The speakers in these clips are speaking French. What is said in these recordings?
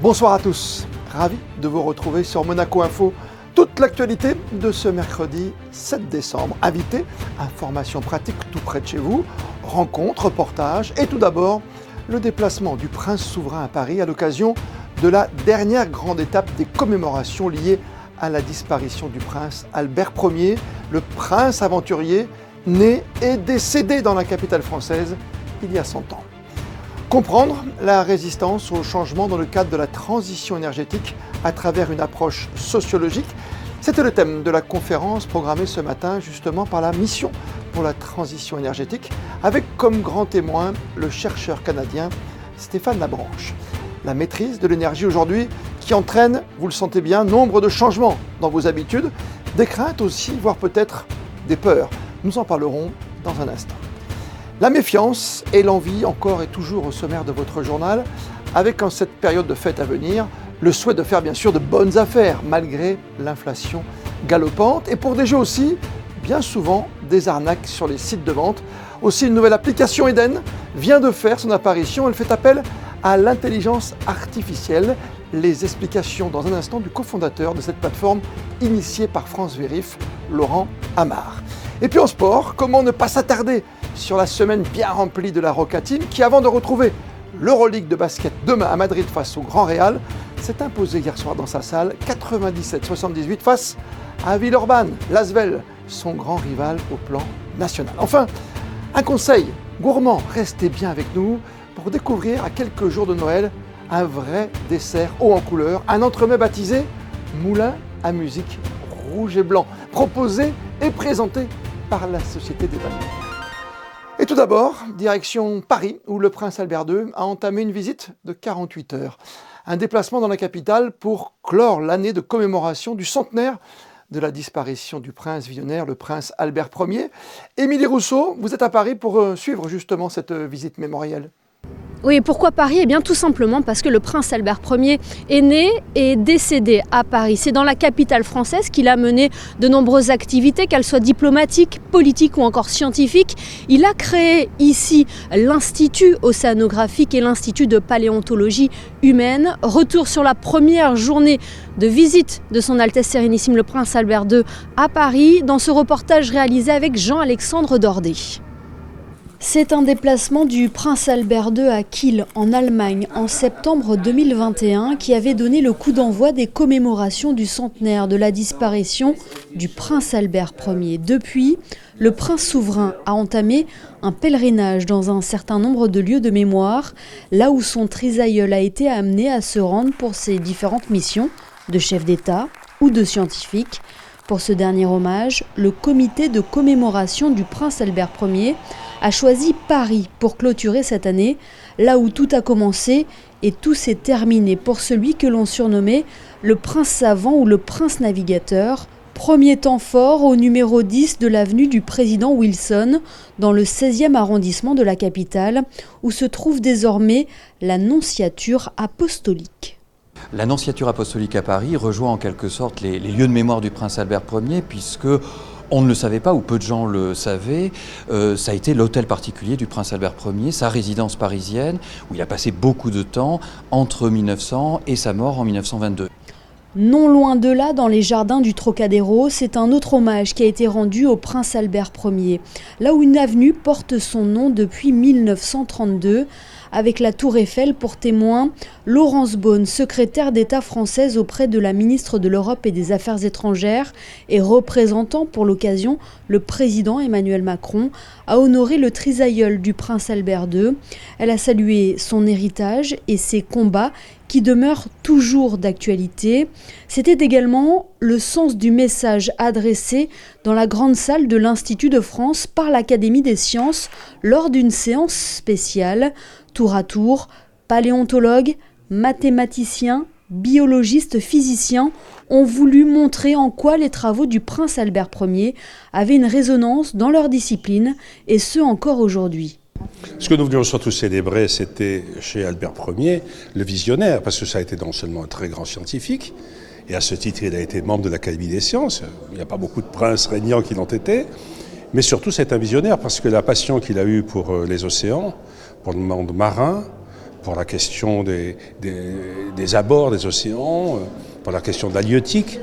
Bonsoir à tous, ravi de vous retrouver sur Monaco Info. Toute l'actualité de ce mercredi 7 décembre. Invités, informations pratiques tout près de chez vous, rencontres, reportages et tout d'abord le déplacement du prince souverain à Paris à l'occasion de la dernière grande étape des commémorations liées à la disparition du prince Albert Ier, le prince aventurier né et décédé dans la capitale française il y a 100 ans. Comprendre la résistance au changement dans le cadre de la transition énergétique à travers une approche sociologique, c'était le thème de la conférence programmée ce matin justement par la mission pour la transition énergétique, avec comme grand témoin le chercheur canadien Stéphane Labranche. La maîtrise de l'énergie aujourd'hui qui entraîne, vous le sentez bien, nombre de changements dans vos habitudes, des craintes aussi, voire peut-être des peurs. Nous en parlerons dans un instant. La méfiance et l'envie encore et toujours au sommaire de votre journal, avec en cette période de fête à venir, le souhait de faire bien sûr de bonnes affaires malgré l'inflation galopante et pour des jeux aussi, bien souvent, des arnaques sur les sites de vente. Aussi, une nouvelle application Eden vient de faire son apparition. Elle fait appel à l'intelligence artificielle. Les explications dans un instant du cofondateur de cette plateforme initiée par France Vérif, Laurent Amar. Et puis en sport, comment ne pas s'attarder sur la semaine bien remplie de la Roca Team qui, avant de retrouver l'Euroleague de basket demain à Madrid face au Grand Real, s'est imposé hier soir dans sa salle 97-78 face à Villeurbanne, l'Asvel, son grand rival au plan national. Enfin, un conseil gourmand, restez bien avec nous pour découvrir à quelques jours de Noël un vrai dessert haut en couleur, un entremets baptisé Moulin à musique rouge et blanc, proposé et présenté par la Société des Balnéaires. Et tout d'abord, direction Paris, où le prince Albert II a entamé une visite de 48 heures. Un déplacement dans la capitale pour clore l'année de commémoration du centenaire de la disparition du prince visionnaire, le prince Albert Ier. Émilie Rousseau, vous êtes à Paris pour suivre justement cette visite mémorielle. Oui, pourquoi Paris ? Eh bien tout simplement parce que le prince Albert Ier est né et décédé à Paris. C'est dans la capitale française qu'il a mené de nombreuses activités, qu'elles soient diplomatiques, politiques ou encore scientifiques. Il a créé ici l'Institut océanographique et l'Institut de paléontologie humaine. Retour sur la première journée de visite de son Altesse Sérénissime le prince Albert II à Paris dans ce reportage réalisé avec Jean-Alexandre Dordet. C'est un déplacement du prince Albert II à Kiel, en Allemagne, en septembre 2021, qui avait donné le coup d'envoi des commémorations du centenaire de la disparition du prince Albert Ier. Depuis, le prince souverain a entamé un pèlerinage dans un certain nombre de lieux de mémoire, là où son trisaïeul a été amené à se rendre pour ses différentes missions de chef d'État ou de scientifique. Pour ce dernier hommage, le comité de commémoration du prince Albert Ier a choisi Paris pour clôturer cette année, là où tout a commencé et tout s'est terminé pour celui que l'on surnommait le prince savant ou le prince navigateur. Premier temps fort au numéro 10 de l'avenue du président Wilson, dans le 16e arrondissement de la capitale, où se trouve désormais la nonciature apostolique. La nonciature apostolique à Paris rejoint en quelque sorte les lieux de mémoire du prince Albert Ier, puisque on ne le savait pas, ou peu de gens le savaient, ça a été l'hôtel particulier du prince Albert Ier, sa résidence parisienne, où il a passé beaucoup de temps entre 1900 et sa mort en 1922. Non loin de là, dans les jardins du Trocadéro, c'est un autre hommage qui a été rendu au prince Albert Ier, là où une avenue porte son nom depuis 1932, avec la Tour Eiffel pour témoin Laurence Beaune, secrétaire d'État française auprès de la ministre de l'Europe et des Affaires étrangères et représentant pour l'occasion le président Emmanuel Macron, a honoré le trisaïeul du prince Albert II. Elle a salué son héritage et ses combats qui demeurent toujours d'actualité. C'était également le sens du message adressé dans la grande salle de l'Institut de France par l'Académie des sciences lors d'une séance spéciale. Tour à tour, paléontologues, mathématiciens, biologistes, physiciens ont voulu montrer en quoi les travaux du prince Albert Ier avaient une résonance dans leur discipline, et ce encore aujourd'hui. Ce que nous venions surtout célébrer, c'était chez Albert Ier, le visionnaire, parce que ça a été non seulement un très grand scientifique, et à ce titre il a été membre de l'Académie des sciences, il n'y a pas beaucoup de princes régnants qui l'ont été, mais surtout c'est un visionnaire, parce que la passion qu'il a eue pour les océans, pour le monde marin, pour la question des abords des océans, pour la question de l'halieutique.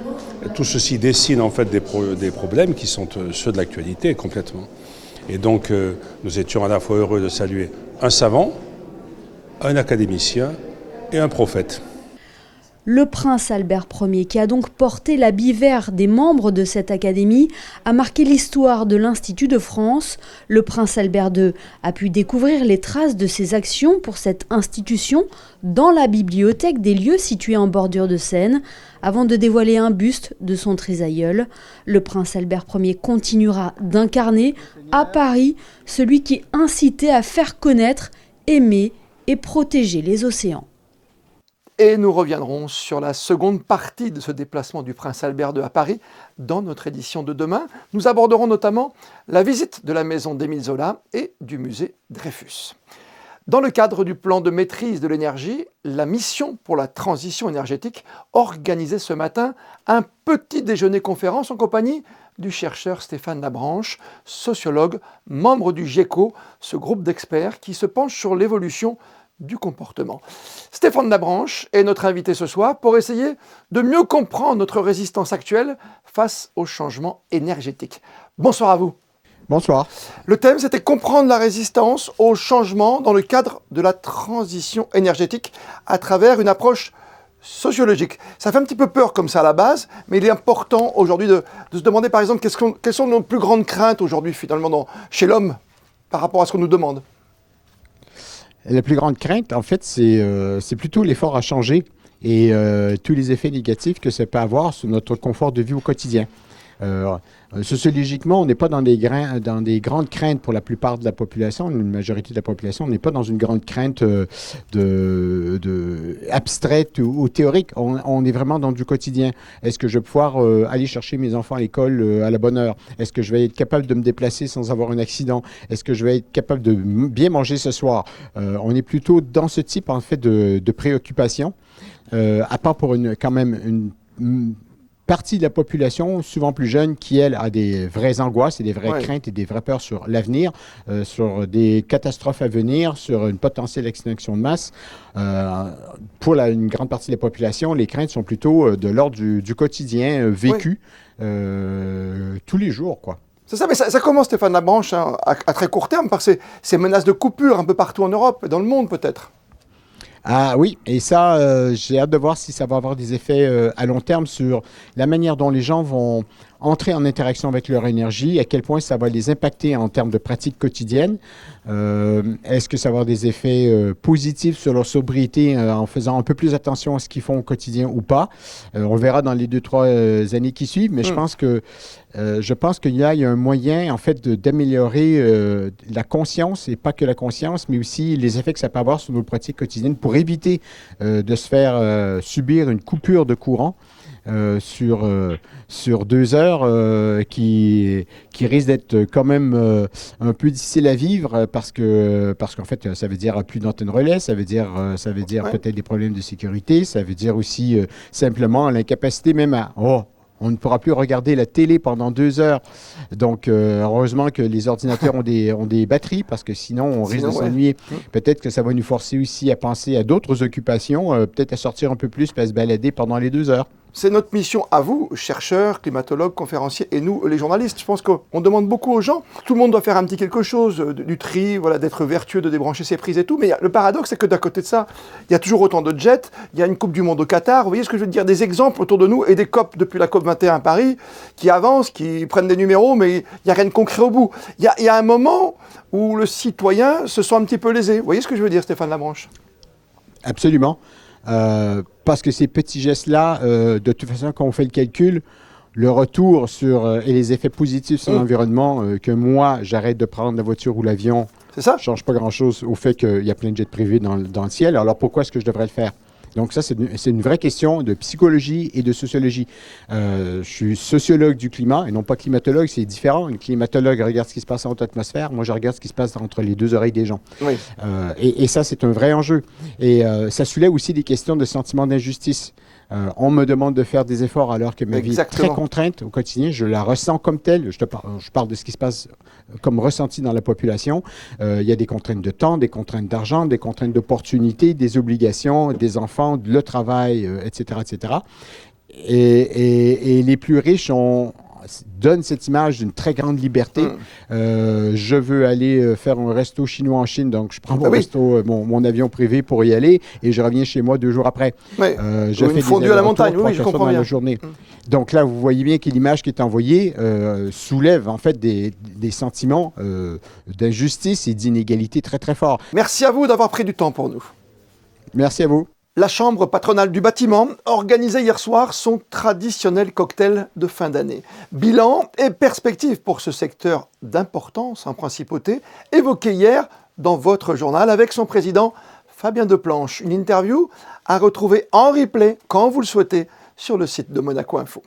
Tout ceci dessine en fait des problèmes qui sont ceux de l'actualité complètement. Et donc nous étions à la fois heureux de saluer un savant, un académicien et un prophète. Le prince Albert Ier, qui a donc porté l'habit vert des membres de cette académie, a marqué l'histoire de l'Institut de France. Le prince Albert II a pu découvrir les traces de ses actions pour cette institution dans la bibliothèque des lieux situés en bordure de Seine, avant de dévoiler un buste de son trisaïeul. Le prince Albert Ier continuera d'incarner à Paris celui qui incitait à faire connaître, aimer et protéger les océans. Et nous reviendrons sur la seconde partie de ce déplacement du prince Albert II à Paris dans notre édition de demain. Nous aborderons notamment la visite de la maison d'Émile Zola et du musée Dreyfus. Dans le cadre du plan de maîtrise de l'énergie, la mission pour la transition énergétique organisait ce matin un petit déjeuner-conférence en compagnie du chercheur Stéphane Labranche, sociologue, membre du GIECO, ce groupe d'experts qui se penche sur l'évolution du comportement. Stéphane Labranche est notre invité ce soir pour essayer de mieux comprendre notre résistance actuelle face au changement énergétique. Bonsoir à vous. Bonsoir. Le thème, c'était comprendre la résistance au changement dans le cadre de la transition énergétique à travers une approche sociologique. Ça fait un petit peu peur comme ça à la base, mais il est important aujourd'hui de se demander par exemple quelles sont nos plus grandes craintes aujourd'hui finalement chez l'homme par rapport à ce qu'on nous demande. La plus grande crainte, en fait, c'est plutôt l'effort à changer et tous les effets négatifs que ça peut avoir sur notre confort de vie au quotidien. Sociologiquement, on n'est pas dans des grandes craintes pour la plupart de la population, une majorité de la population, on n'est pas dans une grande crainte abstraite ou théorique. On est vraiment dans du quotidien. Est-ce que je vais pouvoir aller chercher mes enfants à l'école à la bonne heure? Est-ce que je vais être capable de me déplacer sans avoir un accident? Est-ce que je vais être capable de bien manger ce soir? On est plutôt dans ce type en fait de préoccupation, à part pour quand même une partie de la population, souvent plus jeune, qui, elle, a des vraies angoisses et des vraies craintes et des vraies peurs sur l'avenir, sur des catastrophes à venir, sur une potentielle extinction de masse. Pour une grande partie de la population, les craintes sont plutôt de l'ordre du quotidien vécu tous les jours, quoi. C'est ça, mais ça commence, Stéphane Labranche, hein, à très court terme, par ces menaces de coupure un peu partout en Europe et dans le monde, peut-être. Ah oui, et ça, j'ai hâte de voir si ça va avoir des effets à long terme sur la manière dont les gens vont entrer en interaction avec leur énergie, à quel point ça va les impacter en termes de pratiques quotidiennes. Est-ce que ça va avoir des effets positifs sur leur sobriété en faisant un peu plus attention à ce qu'ils font au quotidien ou pas? On le verra dans les 2-3 années qui suivent, mais je pense qu'il y a un moyen en fait d'améliorer la conscience, et pas que la conscience, mais aussi les effets que ça peut avoir sur nos pratiques quotidiennes pour éviter de se faire subir une coupure de courant sur 2 heures qui risque d'être quand même un peu difficile à vivre parce qu'en fait ça veut dire plus d'antenne relais, ça veut dire peut-être des problèmes de sécurité, ça veut dire aussi simplement l'incapacité même on ne pourra plus regarder la télé pendant 2 heures. Donc, heureusement que les ordinateurs ont des batteries, parce que sinon, on risque de s'ennuyer. Peut-être que ça va nous forcer aussi à penser à d'autres occupations, peut-être à sortir un peu plus, puis à se balader pendant les 2 heures. C'est notre mission à vous, chercheurs, climatologues, conférenciers, et nous, les journalistes. Je pense qu'on demande beaucoup aux gens. Tout le monde doit faire un petit quelque chose, du tri, d'être vertueux, de débrancher ses prises et tout. Mais le paradoxe, c'est que d'à côté de ça, il y a toujours autant de jets. Il y a une Coupe du Monde au Qatar. Vous voyez ce que je veux dire? Des exemples autour de nous et des COP depuis la COP 21 à Paris qui avancent, qui prennent des numéros, mais il n'y a rien de concret au bout. Il y a un moment où le citoyen se sent un petit peu lésé. Vous voyez ce que je veux dire, Stéphane Labranche? Absolument. Parce que ces petits gestes-là, de toute façon, quand on fait le calcul, le retour et les effets positifs sur l'environnement, que moi, j'arrête de prendre la voiture ou l'avion, ça ne change pas grand-chose au fait qu'il y a plein de jets privés dans le ciel. Alors pourquoi est-ce que je devrais le faire? Donc ça, c'est une vraie question de psychologie et de sociologie. Je suis sociologue du climat et non pas climatologue, c'est différent. Un climatologue regarde ce qui se passe en haute atmosphère. Moi, je regarde ce qui se passe entre les 2 oreilles des gens. Oui. Et ça, c'est un vrai enjeu. Et ça soulève aussi des questions de sentiment d'injustice. On me demande de faire des efforts alors que ma vie est Exactement. très contrainte au quotidien. Je la ressens comme telle. Je parle de ce qui se passe comme ressenti dans la population. Il y a des contraintes de temps, des contraintes d'argent, des contraintes d'opportunités, des obligations, des enfants, le travail, etc., etc. Et les plus riches donnent cette image d'une très grande liberté. Je veux aller faire un resto chinois en Chine, donc je prends mon avion privé pour y aller et je reviens chez moi 2 jours après. Oui. Je Ou fais une fondue à la montagne, 3 oui, je fois comprends dans bien. la journée. Donc là, vous voyez bien que l'image qui est envoyée soulève en fait des sentiments d'injustice et d'inégalité très très forts. Merci à vous d'avoir pris du temps pour nous. Merci à vous. La Chambre patronale du bâtiment organisait hier soir son traditionnel cocktail de fin d'année. Bilan et perspective pour ce secteur d'importance en principauté, évoqué hier dans votre journal avec son président Fabien Deplanche. Une interview à retrouver en replay quand vous le souhaitez sur le site de Monaco Info.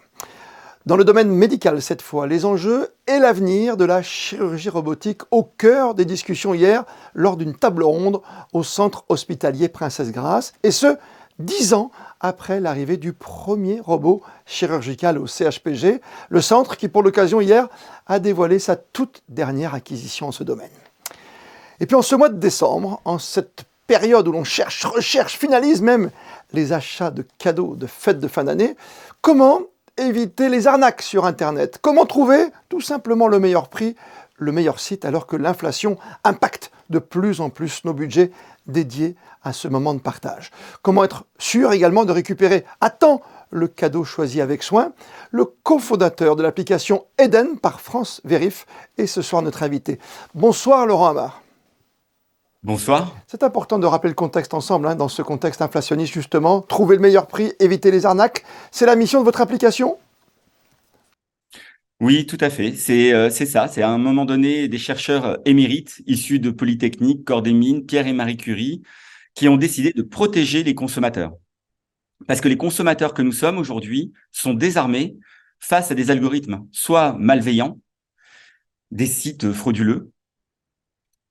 Dans le domaine médical cette fois, les enjeux et l'avenir de la chirurgie robotique au cœur des discussions hier lors d'une table ronde au centre hospitalier Princesse Grace, et ce, 10 ans après l'arrivée du premier robot chirurgical au CHPG, le centre qui pour l'occasion hier a dévoilé sa toute dernière acquisition en ce domaine. Et puis en ce mois de décembre, en cette période où l'on cherche, recherche, finalise même les achats de cadeaux de fêtes de fin d'année, comment éviter les arnaques sur Internet? Comment trouver tout simplement le meilleur prix, le meilleur site, alors que l'inflation impacte de plus en plus nos budgets dédiés à ce moment de partage? Comment être sûr également de récupérer à temps le cadeau choisi avec soin? Le cofondateur de l'application Eden par France Vérif est ce soir notre invité. Bonsoir Laurent Amar. Bonsoir. C'est important de rappeler le contexte ensemble, dans ce contexte inflationniste justement. Trouver le meilleur prix, éviter les arnaques, c'est la mission de votre application? Oui, tout à fait. C'est ça. C'est à un moment donné des chercheurs émérites issus de Polytechnique, Corps des Mines, Pierre et Marie Curie, qui ont décidé de protéger les consommateurs. Parce que les consommateurs que nous sommes aujourd'hui sont désarmés face à des algorithmes soit malveillants, des sites frauduleux,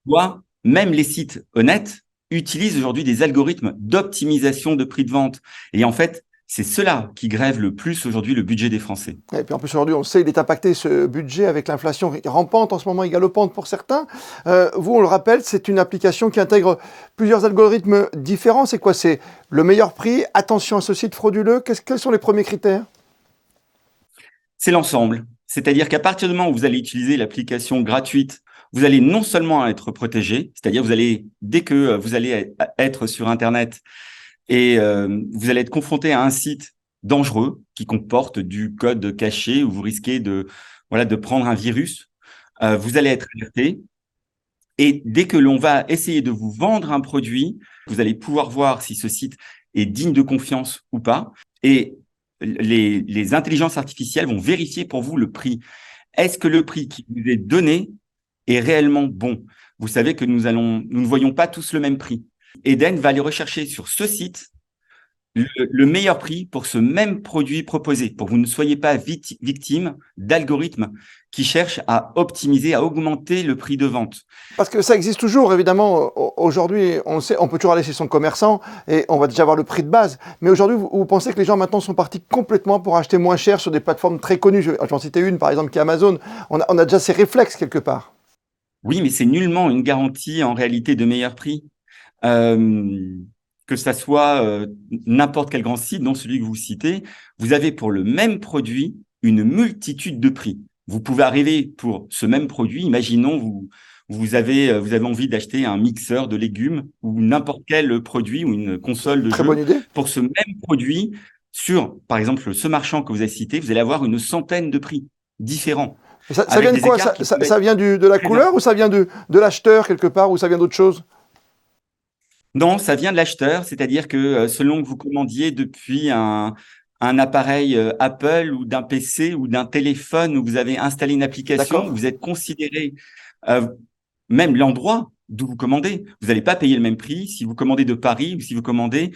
soit même les sites honnêtes utilisent aujourd'hui des algorithmes d'optimisation de prix de vente. Et en fait, c'est cela qui grève le plus aujourd'hui le budget des Français. Et puis en plus aujourd'hui, on le sait, il est impacté ce budget avec l'inflation rampante en ce moment et galopante pour certains. Vous, on le rappelle, c'est une application qui intègre plusieurs algorithmes différents. C'est quoi? C'est le meilleur prix, attention à ce site frauduleux. Quels sont les premiers critères? C'est l'ensemble. C'est-à-dire qu'à partir du moment où vous allez utiliser l'application gratuite, vous allez non seulement être protégé, c'est-à-dire dès que vous allez être sur Internet et vous allez être confronté à un site dangereux qui comporte du code caché où vous risquez de prendre un virus, vous allez être alerté. Et dès que l'on va essayer de vous vendre un produit, vous allez pouvoir voir si ce site est digne de confiance ou pas. Et les intelligences artificielles vont vérifier pour vous le prix. Est-ce que le prix qui vous est donné est réellement bon? Vous savez que nous ne voyons pas tous le même prix. Eden va aller rechercher sur ce site le meilleur prix pour ce même produit proposé, pour que vous ne soyez pas victime d'algorithmes qui cherchent à optimiser, à augmenter le prix de vente. Parce que ça existe toujours, évidemment. Aujourd'hui, on le sait, on peut toujours aller chez son commerçant et on va déjà avoir le prix de base. Mais aujourd'hui, vous pensez que les gens maintenant sont partis complètement pour acheter moins cher sur des plateformes très connues? Je vais en citer une, par exemple, qui est Amazon. On a déjà ces réflexes quelque part. Oui, mais c'est nullement une garantie en réalité de meilleur prix. Que ça soit n'importe quel grand site, dont celui que vous citez, vous avez pour le même produit une multitude de prix. Vous pouvez arriver pour ce même produit, imaginons vous avez envie d'acheter un mixeur de légumes ou n'importe quel produit ou une console de Très jeu. bonne idée. Pour ce même produit, sur par exemple ce marchand que vous avez cité, vous allez avoir une centaine de prix différents. Ça vient de quoi? Ça vient de la couleur ou ça vient de l'acheteur quelque part ou ça vient d'autre chose? Non, ça vient de l'acheteur, c'est-à-dire que selon que vous commandiez depuis un appareil Apple ou d'un PC ou d'un téléphone où vous avez installé une application, vous êtes considéré, même l'endroit d'où vous commandez. Vous n'allez pas payer le même prix si vous commandez de Paris ou si vous commandez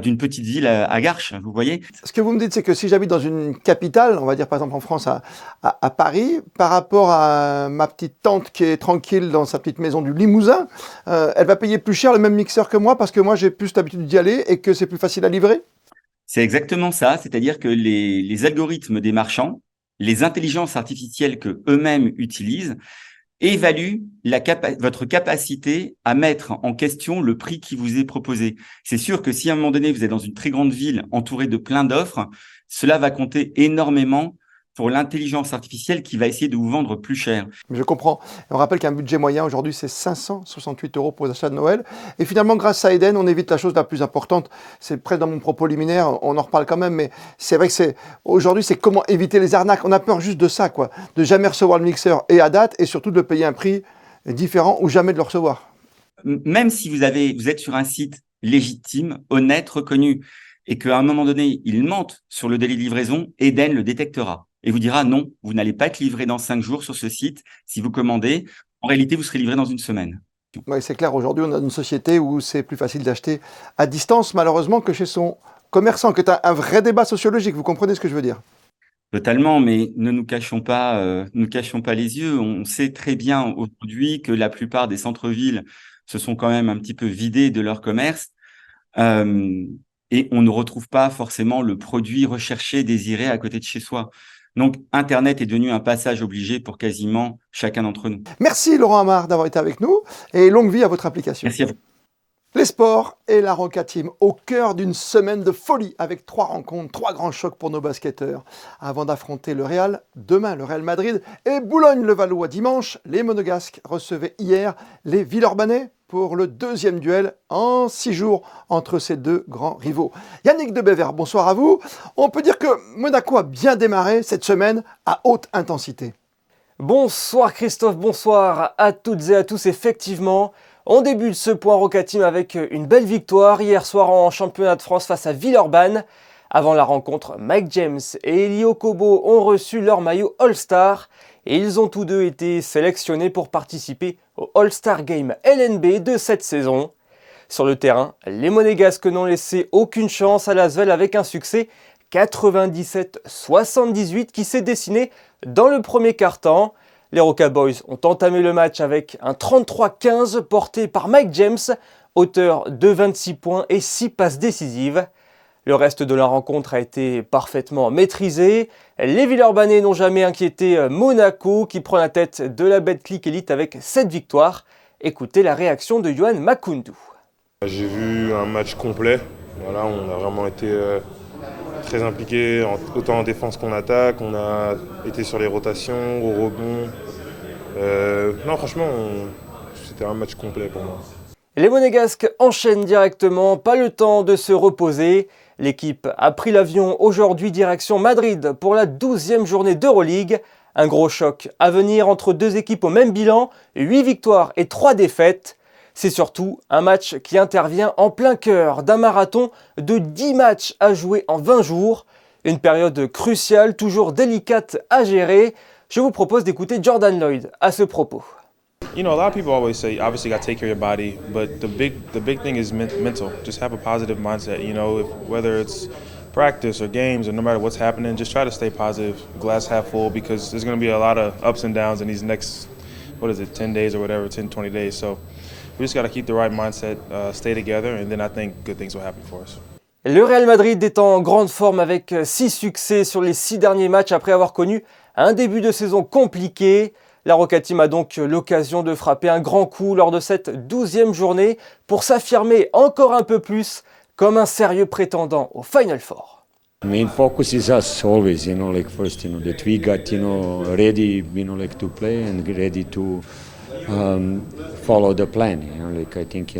d'une petite ville à Garches, vous voyez. Ce que vous me dites, c'est que si j'habite dans une capitale, on va dire par exemple en France à Paris, par rapport à ma petite tante qui est tranquille dans sa petite maison du Limousin, elle va payer plus cher le même mixeur que moi parce que moi j'ai plus l'habitude d'y aller et que c'est plus facile à livrer? C'est exactement ça, c'est-à-dire que les algorithmes des marchands, les intelligences artificielles que eux-mêmes utilisent, évaluent votre capacité à mettre en question le prix qui vous est proposé. C'est sûr que si à un moment donné, vous êtes dans une très grande ville entourée de plein d'offres, cela va compter énormément pour l'intelligence artificielle qui va essayer de vous vendre plus cher. Je comprends. On rappelle qu'un budget moyen aujourd'hui, c'est 568 € pour les achats de Noël. Et finalement, grâce à Eden, on évite la chose la plus importante. C'est presque dans mon propos liminaire, on en reparle quand même, mais c'est vrai que aujourd'hui, c'est comment éviter les arnaques. On a peur juste de ça, quoi. De jamais recevoir le mixeur et à date, et surtout de le payer un prix différent ou jamais de le recevoir. Même si vous êtes sur un site légitime, honnête, reconnu, et qu'à un moment donné, il mente sur le délai de livraison, Eden le détectera et vous dira non, vous n'allez pas être livré dans 5 jours sur ce site. Si vous commandez, en réalité, vous serez livré dans une semaine. Oui, c'est clair. Aujourd'hui, on a une société où c'est plus facile d'acheter à distance, malheureusement, que chez son commerçant, qui est un vrai débat sociologique. Vous comprenez ce que je veux dire? Totalement, mais ne nous cachons pas les yeux. On sait très bien aujourd'hui que la plupart des centres-villes se sont quand même un petit peu vidés de leur commerce. Et on ne retrouve pas forcément le produit recherché, désiré à côté de chez soi. Donc, Internet est devenu un passage obligé pour quasiment chacun d'entre nous. Merci Laurent Amar d'avoir été avec nous et longue vie à votre application. Merci à vous. Les sports et la Roca Team au cœur d'une semaine de folie avec 3 rencontres, 3 grands chocs pour nos basketteurs. Avant d'affronter le Real, demain le Real Madrid et Boulogne-le-Valois dimanche, les Monégasques recevaient hier les Villeurbanais pour le 2e duel en 6 jours entre ces 2 grands rivaux. Yannick Debever, bonsoir à vous. On peut dire que Monaco a bien démarré cette semaine à haute intensité. Bonsoir Christophe, bonsoir à toutes et à tous. Effectivement, on débute ce point Roca Team avec une belle victoire hier soir en championnat de France face à Villeurbanne. Avant la rencontre, Mike James et Elio Kobo ont reçu leur maillot All-Star et ils ont tous deux été sélectionnés pour participer au All-Star Game LNB de cette saison. Sur le terrain, les Monégasques n'ont laissé aucune chance à l'Asvel avec un succès 97-78 qui s'est dessiné dans le premier quart-temps. Les Roca Boys ont entamé le match avec un 33-15 porté par Mike James, auteur de 26 points et 6 passes décisives. Le reste de la rencontre a été parfaitement maîtrisé. Les Villeurbanais n'ont jamais inquiété Monaco qui prend la tête de la Betclic Elite avec 7 victoires. Écoutez la réaction de Yohan Makoundou. J'ai vu un match complet. Voilà, on a vraiment été très impliqués, autant en défense qu'en attaque. On a été sur les rotations, au rebond. Non, franchement, c'était un match complet pour moi. Les Monégasques enchaînent directement, pas le temps de se reposer. L'équipe a pris l'avion aujourd'hui direction Madrid pour la 12e journée d'Euroleague. Un gros choc à venir entre 2 équipes au même bilan, 8 victoires et 3 défaites. C'est surtout un match qui intervient en plein cœur d'un marathon de 10 matchs à jouer en 20 jours. Une période cruciale, toujours délicate à gérer. Je vous propose d'écouter Jordan Lloyd à ce propos. You know, a lot of people always say, obviously, you got to take care of your body, but the big thing is mental. Just have a positive mindset. You know, whether it's practice or games or no matter what's happening, just try to stay positive, glass half full, because there's going to be a lot of ups and downs in these next, 10 days or whatever, 10, 20 days. So we just got to keep the right mindset, stay together, and then I think good things will happen for us. Le Real Madrid est en grande forme avec 6 succès sur les 6 derniers matchs après avoir connu un début de saison compliqué. La Roca Team a donc l'occasion de frapper un grand coup lors de cette 12e journée pour s'affirmer encore un peu plus comme un sérieux prétendant au Final Four. Main focus is us always, first, that we got, ready, to play and ready to follow the plan. I think,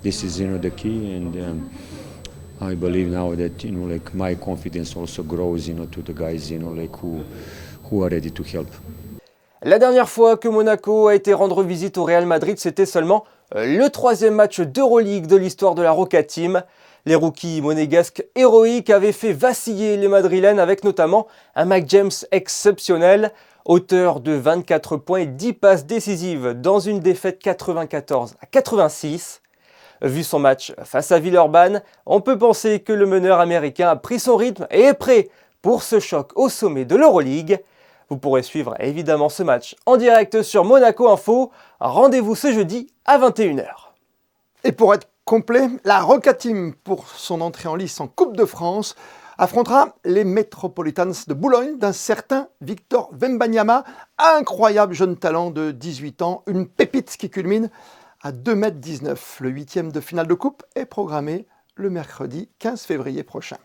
this is, the key, and I believe now that, my confidence also grows, to the guys, who are ready to help. La dernière fois que Monaco a été rendre visite au Real Madrid, c'était seulement le 3e match d'Euroleague de l'histoire de la Roca Team. Les rookies monégasques héroïques avaient fait vaciller les Madrilènes avec notamment un Mike James exceptionnel, auteur de 24 points et 10 passes décisives dans une défaite 94-86. Vu son match face à Villeurbanne, on peut penser que le meneur américain a pris son rythme et est prêt pour ce choc au sommet de l'Euroleague. Vous pourrez suivre évidemment ce match en direct sur Monaco Info. Rendez-vous ce jeudi à 21h. Et pour être complet. La Roca Team, pour son entrée en lice en Coupe de France, affrontera les Metropolitans de Boulogne d'un certain Victor Wembanyama, incroyable jeune talent de 18 ans, une pépite qui culmine à 2,19 m. Le 8e de finale de coupe est programmé le mercredi 15 février prochain.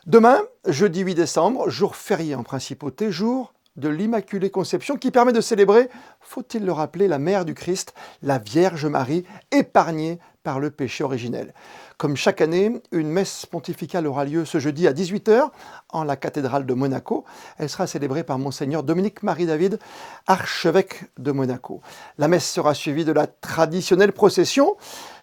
Demain, jeudi 8 décembre, jour férié en Principauté, jour de l'Immaculée Conception qui permet de célébrer, faut-il le rappeler, la mère du Christ, la Vierge Marie, épargnée par le péché originel. Comme chaque année, une messe pontificale aura lieu ce jeudi à 18 h en la cathédrale de Monaco. Elle sera célébrée par Monseigneur Dominique-Marie David, archevêque de Monaco. La messe sera suivie de la traditionnelle procession.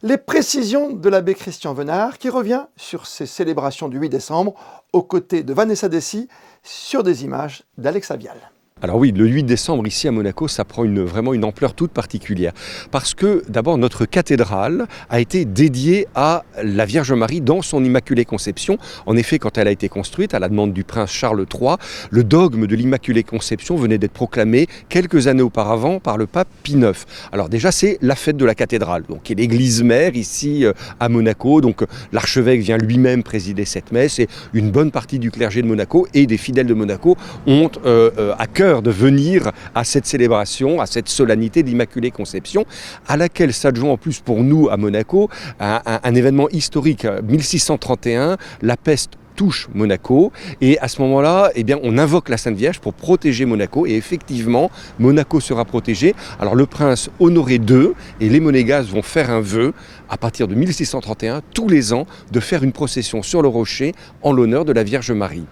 Les précisions de l'abbé Christian Venard qui revient sur ces célébrations du 8 décembre aux côtés de Vanessa Dessy sur des images d'Alex Avial. Alors oui, le 8 décembre ici à Monaco, ça prend vraiment une ampleur toute particulière. Parce que d'abord, notre cathédrale a été dédiée à la Vierge Marie dans son Immaculée Conception. En effet, quand elle a été construite, à la demande du prince Charles III, le dogme de l'Immaculée Conception venait d'être proclamé quelques années auparavant par le pape Pie IX. Alors déjà, c'est la fête de la cathédrale, donc qui est l'église mère ici à Monaco. Donc l'archevêque vient lui-même présider cette messe et une bonne partie du clergé de Monaco et des fidèles de Monaco ont à cœur de venir à cette célébration, à cette solennité de l'Immaculée Conception, à laquelle s'adjoint en plus pour nous à Monaco un événement historique. 1631, la peste touche Monaco et à ce moment-là, eh bien, on invoque la Sainte Vierge pour protéger Monaco et effectivement, Monaco sera protégé. Alors le prince Honoré II et les monégasques vont faire un vœu à partir de 1631, tous les ans, de faire une procession sur le rocher en l'honneur de la Vierge Marie.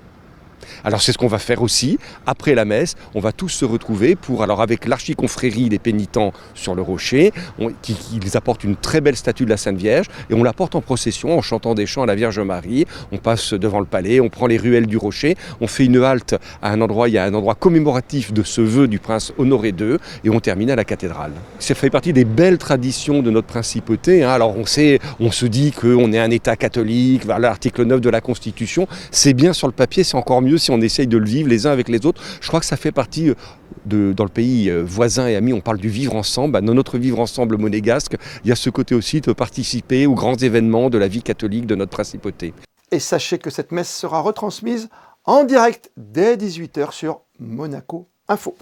Alors c'est ce qu'on va faire aussi, après la messe, on va tous se retrouver alors avec l'archiconfrérie des pénitents sur le rocher, ils apportent une très belle statue de la Sainte Vierge et on la porte en procession en chantant des chants à la Vierge Marie, on passe devant le palais, on prend les ruelles du rocher, on fait une halte à un endroit, il y a un endroit commémoratif de ce vœu du prince Honoré II et on termine à la cathédrale. Ça fait partie des belles traditions de notre principauté, hein. Alors on se dit qu'on est un État catholique, l'article 9 de la Constitution, c'est bien sur le papier, c'est encore mieux si on essaye de le vivre les uns avec les autres. Je crois que ça fait partie dans le pays voisin et ami, on parle du vivre ensemble. Dans notre vivre ensemble monégasque, il y a ce côté aussi de participer aux grands événements de la vie catholique de notre principauté. Et sachez que cette messe sera retransmise en direct dès 18 h sur Monaco Info.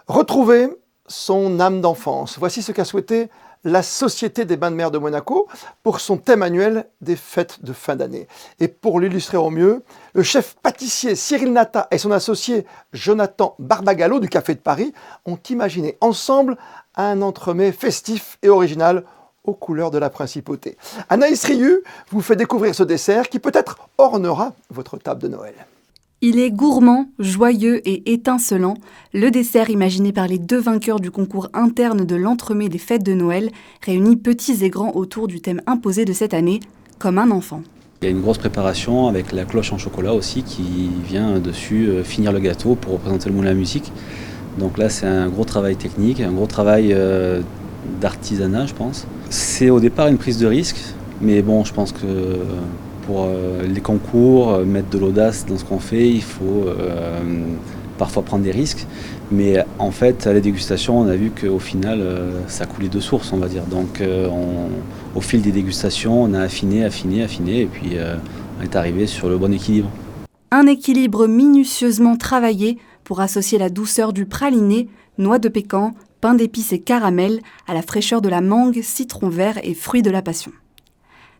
Retrouvez son âme d'enfance. Voici ce qu'a souhaité la Société des Bains de Mer de Monaco pour son thème annuel des fêtes de fin d'année. Et pour l'illustrer au mieux, le chef pâtissier Cyril Nata et son associé Jonathan Barbagallo du Café de Paris ont imaginé ensemble un entremets festif et original aux couleurs de la principauté. Anaïs Rieu vous fait découvrir ce dessert qui peut-être ornera votre table de Noël. Il est gourmand, joyeux et étincelant, le dessert imaginé par les deux vainqueurs du concours interne de l'entremets des fêtes de Noël réunit petits et grands autour du thème imposé de cette année, comme un enfant. Il y a une grosse préparation avec la cloche en chocolat aussi qui vient dessus finir le gâteau pour représenter le moulin à musique. Donc là c'est un gros travail technique, un gros travail d'artisanat je pense. C'est au départ une prise de risque, mais bon je pense que pour les concours, mettre de l'audace dans ce qu'on fait, il faut parfois prendre des risques. Mais en fait, à la dégustation, on a vu qu'au final, ça coulait de source, on va dire. Donc au fil des dégustations, on a affiné, et puis on est arrivé sur le bon équilibre. Un équilibre minutieusement travaillé pour associer la douceur du praliné, noix de pécan, pain d'épices et caramel à la fraîcheur de la mangue, citron vert et fruits de la passion.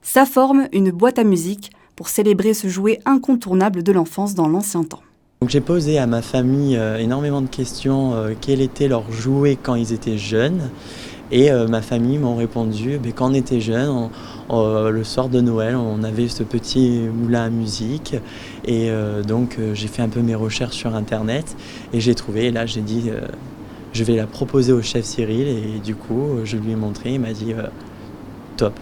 Ça forme une boîte à musique pour célébrer ce jouet incontournable de l'enfance dans l'ancien temps. Donc j'ai posé à ma famille énormément de questions, quel était leur jouet quand ils étaient jeunes. Et ma famille m'ont répondu, quand on était jeunes, le soir de Noël, on avait ce petit moulin à musique. Et donc j'ai fait un peu mes recherches sur Internet et j'ai trouvé, et là j'ai dit, je vais la proposer au chef Cyril. Et du coup, je lui ai montré, il m'a dit, top.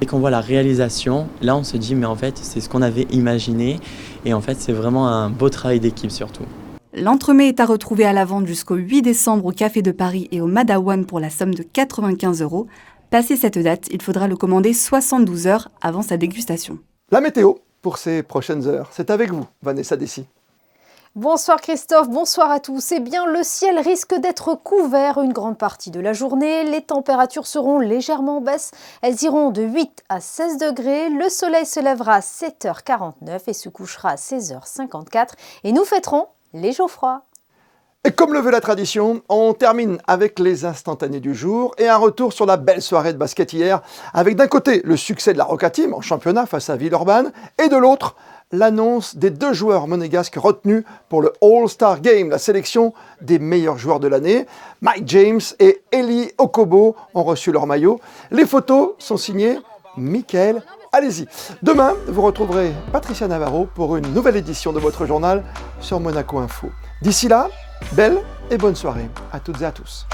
Et qu'on voit la réalisation, là on se dit mais en fait c'est ce qu'on avait imaginé et en fait c'est vraiment un beau travail d'équipe surtout. L'entremets est à retrouver à la vente jusqu'au 8 décembre au Café de Paris et au Madawan pour la somme de 95 €. Passé cette date, il faudra le commander 72 heures avant sa dégustation. La météo pour ces prochaines heures, c'est avec vous Vanessa Dessy. Bonsoir Christophe, bonsoir à tous. Eh bien, le ciel risque d'être couvert une grande partie de la journée. Les températures seront légèrement en baisse. Elles iront de 8 à 16 degrés. Le soleil se lèvera à 7h49 et se couchera à 16h54. Et nous fêterons les jours froids. Et comme le veut la tradition, on termine avec les instantanés du jour et un retour sur la belle soirée de basket hier, avec d'un côté le succès de la Roca Team en championnat face à Villeurbanne, et de l'autre, l'annonce des 2 joueurs monégasques retenus pour le All-Star Game, la sélection des meilleurs joueurs de l'année. Mike James et Eli Okobo ont reçu leur maillot. Les photos sont signées Mickaël. Allez-y. Demain, vous retrouverez Patricia Navarro pour une nouvelle édition de votre journal sur Monaco Info. D'ici là, belle et bonne soirée à toutes et à tous.